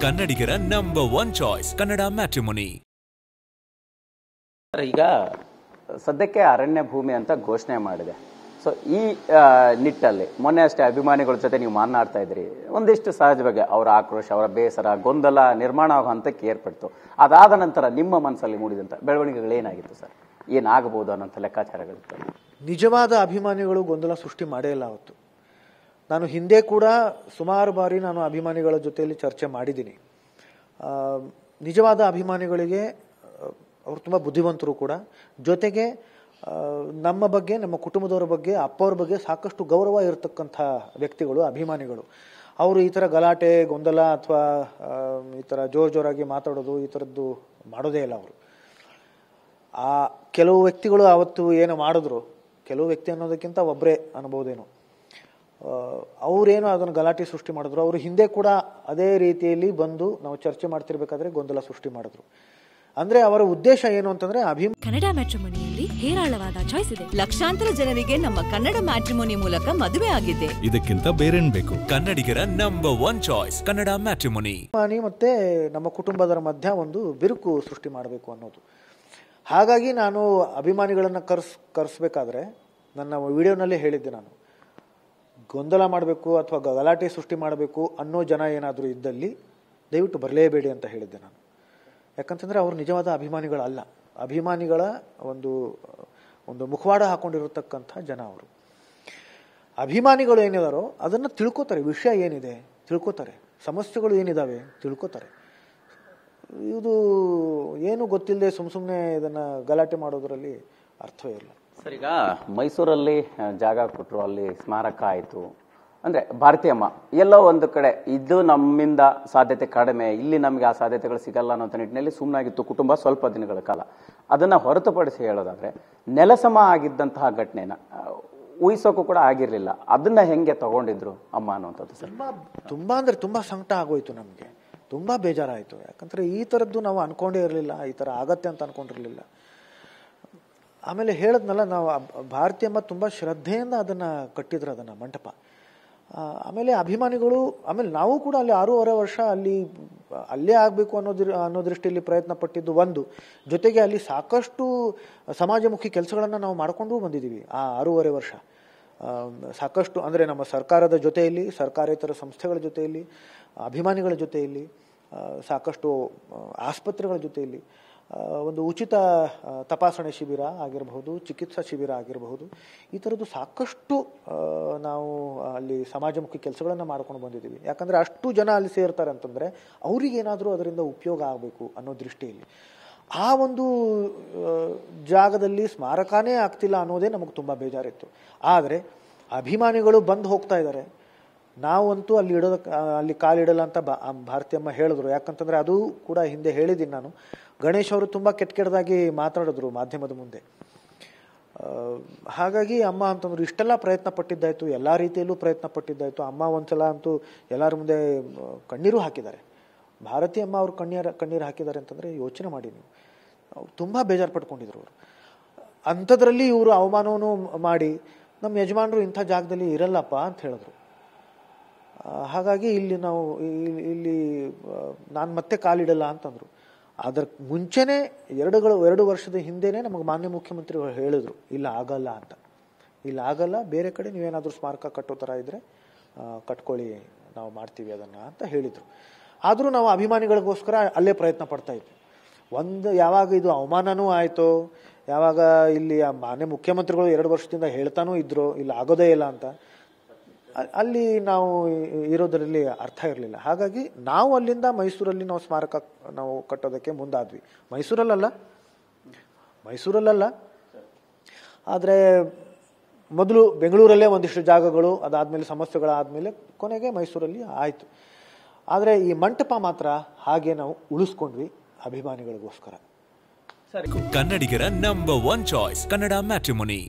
ಕನ್ನಡಿಗರ number 1 choice Kannada matrimony. ಈಗ ಸದ್ಯಕ್ಕೆ ಅರಣ್ಯ ಭೂಮಿ ಅಂತ ಘೋಷಣೆ ಮಾಡಿದೆ. ಸೊ ಈ ನಿಟ್ಟಲ್ಲಿ ಮೊನ್ನೆ ಅಷ್ಟೇ ಅಭಿಮಾನಿಗಳ ಜೊತೆ ನೀವು ಮಾತನಾಡ್ತಾ ಇದ್ರಿ. ಒಂದಿಷ್ಟು ಸಹಜವಾಗಿ ಅವರ ಆಕ್ರೋಶ, ಅವರ ಬೇಸರ, ಗೊಂದಲ ನಿರ್ಮಾಣ ಆಗೋ ಹಂತಕ್ಕೆ ಏರ್ಪಡ್ತು. ಅದಾದ ನಂತರ ನಿಮ್ಮ ಮನಸ್ಸಲ್ಲಿ ಮೂಡಿದಂಥ ಬೆಳವಣಿಗೆಗಳೇನಾಗಿತ್ತು ಸರ್? ಏನಾಗಬಹುದು ಅನ್ನೋಂಥ ಲೆಕ್ಕಾಚಾರಗಳಿತ್ತು? ನಿಜವಾದ ಅಭಿಮಾನಿಗಳು ಗೊಂದಲ ಸೃಷ್ಟಿ ಮಾಡೇ ಇಲ್ಲ ಅವತ್ತು. ನಾನು ಹಿಂದೆ ಕೂಡ ಸುಮಾರು ಬಾರಿ ನಾನು ಅಭಿಮಾನಿಗಳ ಜೊತೆಯಲ್ಲಿ ಚರ್ಚೆ ಮಾಡಿದ್ದೀನಿ. ನಿಜವಾದ ಅಭಿಮಾನಿಗಳಿಗೆ ಅವರು ತುಂಬ ಬುದ್ಧಿವಂತರು ಕೂಡ, ಜೊತೆಗೆ ನಮ್ಮ ಬಗ್ಗೆ, ನಮ್ಮ ಕುಟುಂಬದವರ ಬಗ್ಗೆ, ಅಪ್ಪವ್ರ ಬಗ್ಗೆ ಸಾಕಷ್ಟು ಗೌರವ ಇರತಕ್ಕಂಥ ವ್ಯಕ್ತಿಗಳು ಅಭಿಮಾನಿಗಳು. ಅವರು ಈ ಥರ ಗಲಾಟೆ, ಗೊಂದಲ ಅಥವಾ ಈ ಥರ ಜೋರಾಗಿ ಮಾತಾಡೋದು ಈ ಥರದ್ದು ಮಾಡೋದೇ ಇಲ್ಲ ಅವರು. ಕೆಲವು ವ್ಯಕ್ತಿಗಳು ಅವತ್ತು ಏನು ಮಾಡಿದ್ರು, ಕೆಲವು ವ್ಯಕ್ತಿ ಅನ್ನೋದಕ್ಕಿಂತ ಒಬ್ಬರೇ ಅನ್ಬೋದೇನು, ಅವರೇನು ಅದನ್ನು ಗಲಾಟೆ ಸೃಷ್ಟಿ ಮಾಡಿದ್ರು. ಅವರು ಹಿಂದೆ ಕೂಡ ಅದೇ ರೀತಿಯಲ್ಲಿ ಬಂದು ನಾವು ಚರ್ಚೆ ಮಾಡ್ತಿರ್ಬೇಕಾದ್ರೆ ಗೊಂದಲ ಸೃಷ್ಟಿ ಮಾಡಿದ್ರು. ಅಂದ್ರೆ ಅವರ ಉದ್ದೇಶ ಏನು ಅಂತಂದ್ರೆ ಕನ್ನಡ ಮ್ಯಾಟ್ರಿಮೋನಿಯಲ್ಲಿ ಹೇರಾಳವಾದ ಚಾಯ್ಸ್ ಇದೆ. ಲಕ್ಷಾಂತರ ಜನರಿಗೆ ನಮ್ಮ ಕನ್ನಡ ಮ್ಯಾಟ್ರಿಮೋನಿ ಮೂಲಕ ಮದುವೆ ಆಗಿದೆ. ಇದಕ್ಕಿಂತ ಬೇರೇನ್ ಬೇಕು? ಕನ್ನಡಿಗರ ನಂಬರ್ 1 ಚಾಯ್ಸ್ ಕನ್ನಡ ಮ್ಯಾಟ್ರಿಮೋನಿ. ಮತ್ತೆ ನಮ್ಮ ಕುಟುಂಬದರ ಮಧ್ಯ ಒಂದು ಬಿರುಕು ಸೃಷ್ಟಿ ಮಾಡಬೇಕು ಅನ್ನೋದು. ಹಾಗಾಗಿ ನಾನು ಅಭಿಮಾನಿಗಳನ್ನ ಕರೆಸ್ಬೇಕಾದ್ರೆ ನನ್ನ ವಿಡಿಯೋನಲ್ಲಿ ಹೇಳಿದ್ದೆ, ನಾನು ಗೊಂದಲ ಮಾಡಬೇಕು ಅಥವಾ ಗಲಾಟೆ ಸೃಷ್ಟಿ ಮಾಡಬೇಕು ಅನ್ನೋ ಜನ ಏನಾದರೂ ಇದ್ದಲ್ಲಿ ದಯವಿಟ್ಟು ಬರಲೇಬೇಡಿ ಅಂತ ಹೇಳಿದ್ದೆ ನಾನು. ಯಾಕಂತಂದ್ರೆ ಅವರು ನಿಜವಾದ ಅಭಿಮಾನಿಗಳಲ್ಲ, ಅಭಿಮಾನಿಗಳ ಒಂದು ಒಂದು ಮುಖವಾಡ ಹಾಕೊಂಡಿರತಕ್ಕಂಥ ಜನ ಅವರು. ಅಭಿಮಾನಿಗಳು ಏನಿದಾರೋ ಅದನ್ನು ತಿಳ್ಕೊತಾರೆ, ವಿಷಯ ಏನಿದೆ ತಿಳ್ಕೊತಾರೆ, ಸಮಸ್ಯೆಗಳು ಏನಿದಾವೆ ತಿಳ್ಕೊತಾರೆ. ಇದು ಏನು ಗೊತ್ತಿಲ್ಲದೆ ಸುಮ್ಮನೆ ಇದನ್ನ ಗಲಾಟೆ ಮಾಡೋದ್ರಲ್ಲಿ ಅರ್ಥವೇ ಇಲ್ಲ. ಸರ್, ಈಗ ಮೈಸೂರಲ್ಲಿ ಜಾಗ ಕೊಟ್ಟರು, ಅಲ್ಲಿ ಸ್ಮಾರಕ ಆಯಿತು ಅಂದರೆ ಭಾರತೀಯಮ್ಮ ಎಲ್ಲೋ ಒಂದು ಕಡೆ ಇದು ನಮ್ಮಿಂದ ಸಾಧ್ಯತೆ ಕಡಿಮೆ, ಇಲ್ಲಿ ನಮಗೆ ಆ ಸಾಧ್ಯತೆಗಳು ಸಿಗಲ್ಲ ಅನ್ನೋ ನಿಟ್ಟಿನಲ್ಲಿ ಸುಮ್ಮನಾಗಿತ್ತು ಕುಟುಂಬ ಸ್ವಲ್ಪ ದಿನಗಳ ಕಾಲ. ಅದನ್ನು ಹೊರತುಪಡಿಸಿ ಹೇಳೋದಾದ್ರೆ ನೆಲಸಮ ಆಗಿದ್ದಂತಹ ಘಟನೆನ ಊಹಿಸೋಕ್ಕೂ ಕೂಡ ಆಗಿರಲಿಲ್ಲ. ಅದನ್ನ ಹೆಂಗೆ ತಗೊಂಡಿದ್ರು ಅಮ್ಮ ಅನ್ನುವಂಥದ್ದು ಸರ್? ತುಂಬಾ ಅಂದ್ರೆ ತುಂಬಾ ಸಂಕಟ ಆಗೋಯ್ತು, ನಮಗೆ ತುಂಬಾ ಬೇಜಾರಾಯಿತು. ಯಾಕಂದ್ರೆ ಈ ಥರದ್ದು ನಾವು ಅನ್ಕೊಂಡೇ ಇರಲಿಲ್ಲ, ಈ ಥರ ಆಗತ್ತೆ ಅಂತ ಅನ್ಕೊಂಡಿರ್ಲಿಲ್ಲ. ಆಮೇಲೆ ಹೇಳದ್ನಲ್ಲ, ನಾವು ಭಾರತೀಯಮ್ಮ ತುಂಬ ಶ್ರದ್ಧೆಯಿಂದ ಅದನ್ನು ಕಟ್ಟಿದ್ರು, ಅದನ್ನು ಮಂಟಪ. ಆಮೇಲೆ ಅಭಿಮಾನಿಗಳು, ಆಮೇಲೆ ನಾವು ಕೂಡ ಅಲ್ಲಿ 6.5 ವರ್ಷ ಅಲ್ಲೇ ಆಗಬೇಕು ಅನ್ನೋ ದೃಷ್ಟಿಯಲ್ಲಿ ಪ್ರಯತ್ನ ಪಟ್ಟಿದ್ದು ಒಂದು. ಜೊತೆಗೆ ಅಲ್ಲಿ ಸಾಕಷ್ಟು ಸಮಾಜಮುಖಿ ಕೆಲಸಗಳನ್ನು ನಾವು ಮಾಡಿಕೊಂಡು ಬಂದಿದ್ದೀವಿ ಆ 6.5 ವರ್ಷ. ಸಾಕಷ್ಟು ಅಂದರೆ ನಮ್ಮ ಸರ್ಕಾರದ ಜೊತೆಯಲ್ಲಿ, ಸರ್ಕಾರೇತರ ಸಂಸ್ಥೆಗಳ ಜೊತೆಯಲ್ಲಿ, ಅಭಿಮಾನಿಗಳ ಜೊತೆಯಲ್ಲಿ, ಸಾಕಷ್ಟು ಆಸ್ಪತ್ರೆಗಳ ಜೊತೆಯಲ್ಲಿ ಒಂದು ಉಚಿತ ತಪಾಸಣೆ ಶಿಬಿರ ಆಗಿರಬಹುದು, ಚಿಕಿತ್ಸಾ ಶಿಬಿರ ಆಗಿರಬಹುದು, ಈ ಥರದ್ದು ಸಾಕಷ್ಟು ನಾವು ಅಲ್ಲಿ ಸಮಾಜಮುಖಿ ಕೆಲಸಗಳನ್ನು ಮಾಡ್ಕೊಂಡು ಬಂದಿದ್ದೀವಿ. ಯಾಕಂದರೆ ಅಷ್ಟು ಜನ ಅಲ್ಲಿ ಸೇರ್ತಾರೆ ಅಂತಂದರೆ ಅವರಿಗೇನಾದರೂ ಅದರಿಂದ ಉಪಯೋಗ ಆಗಬೇಕು ಅನ್ನೋ ದೃಷ್ಟಿಯಲ್ಲಿ. ಆ ಒಂದು ಜಾಗದಲ್ಲಿ ಸ್ಮಾರಕನೇ ಆಗ್ತಿಲ್ಲ ಅನ್ನೋದೇ ನಮಗೆ ತುಂಬ ಬೇಜಾರಿತ್ತು. ಆದರೆ ಅಭಿಮಾನಿಗಳು ಬಂದು ಹೋಗ್ತಾ ಇದ್ದಾರೆ, ನಾವಂತೂ ಅಲ್ಲಿ ಕಾಲಿಡಲ್ಲ ಅಂತ ಭಾರತೀಯಮ್ಮ ಹೇಳಿದ್ರು. ಯಾಕಂತಂದರೆ ಅದು ಕೂಡ ಹಿಂದೆ ಹೇಳಿದ್ದೀನಿ ನಾನು. ಗಣೇಶ್ ಅವರು ತುಂಬ ಕೆಟ್ಟದಾಗಿ ಮಾತಾಡಿದ್ರು ಮಾಧ್ಯಮದ ಮುಂದೆ. ಹಾಗಾಗಿ ಅಮ್ಮ ಅಂತಂದ್ರು ಇಷ್ಟೆಲ್ಲ ಪ್ರಯತ್ನ ಪಟ್ಟಿದ್ದಾಯ್ತು, ಎಲ್ಲ ರೀತಿಯಲ್ಲೂ ಪ್ರಯತ್ನ ಪಟ್ಟಿದ್ದಾಯ್ತು. ಅಮ್ಮ ಒಂದ್ಸಲ ಅಂತೂ ಎಲ್ಲರ ಮುಂದೆ ಕಣ್ಣೀರು ಹಾಕಿದ್ದಾರೆ. ಭಾರತೀಯಮ್ಮ ಅವರು ಕಣ್ಣೀರು ಹಾಕಿದ್ದಾರೆ ಅಂತಂದರೆ ಯೋಚನೆ ಮಾಡಿ ನೀವು. ತುಂಬ ಬೇಜಾರು ಪಟ್ಕೊಂಡಿದ್ರು ಅವರು. ಅಂಥದ್ರಲ್ಲಿ ಇವರು ಅವಮಾನವನ್ನು ಮಾಡಿ ನಮ್ಮ ಯಜಮಾನರು ಇಂಥ ಜಾಗದಲ್ಲಿ ಇರಲ್ಲಪ್ಪ ಅಂತ ಹೇಳಿದ್ರು. ಹಾಗಾಗಿ ಇಲ್ಲಿ ನಾನು ಮತ್ತೆ ಕಾಲಿಡಲ್ಲ ಅಂತಂದರು. ಅದರ ಮುಂಚೆನೇ 2 ವರ್ಷದ ಹಿಂದೆನೇ ನಮಗೆ ಮಾನ್ಯ ಮುಖ್ಯಮಂತ್ರಿಗಳು ಹೇಳಿದ್ರು, ಇಲ್ಲ ಆಗಲ್ಲ ಅಂತ. ಇಲ್ಲ ಆಗಲ್ಲ, ಬೇರೆ ಕಡೆ ನೀವೇನಾದರೂ ಸ್ಮಾರಕ ಕಟ್ಟೋ ಥರ ಇದ್ದರೆ ಕಟ್ಕೊಳ್ಳಿ, ನಾವು ಮಾಡ್ತೀವಿ ಅದನ್ನು ಅಂತ ಹೇಳಿದರು. ಆದರೂ ನಾವು ಅಭಿಮಾನಿಗಳಿಗೋಸ್ಕರ ಅಲ್ಲೇ ಪ್ರಯತ್ನ ಪಡ್ತಾ ಇದ್ವಿ. ಯಾವಾಗ ಇದು ಅವಮಾನನೂ ಆಯಿತು, ಯಾವಾಗ ಇಲ್ಲಿ ಮಾನ್ಯ ಮುಖ್ಯಮಂತ್ರಿಗಳು 2 ವರ್ಷದಿಂದ ಹೇಳ್ತಾನೂ ಇದ್ರು ಇಲ್ಲ ಆಗೋದೇ ಇಲ್ಲ ಅಂತ, ಅಲ್ಲಿ ನಾವು ಇರೋದರಲ್ಲಿ ಅರ್ಥ ಇರಲಿಲ್ಲ. ಹಾಗಾಗಿ ನಾವು ಅಲ್ಲಿಂದ ಮೈಸೂರಲ್ಲಿ ನಾವು ಸ್ಮಾರಕ ನಾವು ಕಟ್ಟೋದಕ್ಕೆ ಮುಂದಾದ್ವಿ. ಮೈಸೂರಲ್ಲ, ಆದರೆ ಮೊದಲು ಬೆಂಗಳೂರಲ್ಲೇ ಒಂದಿಷ್ಟು ಜಾಗಗಳು, ಅದಾದಮೇಲೆ ಸಮಸ್ಯೆಗಳಾದಮೇಲೆ ಕೊನೆಗೆ ಮೈಸೂರಲ್ಲಿ ಆಯಿತು. ಆದರೆ ಈ ಮಂಟಪ ಮಾತ್ರ ಹಾಗೆ ನಾವು ಉಳಿಸ್ಕೊಂಡ್ವಿ ಅಭಿಮಾನಿಗಳಿಗೋಸ್ಕರ. ಕನ್ನಡಿಗರ ನಂಬರ್ 1 ಚಾಯ್ಸ್ ಕನ್ನಡ ಮ್ಯಾಟ್ರಿಮೋನಿ.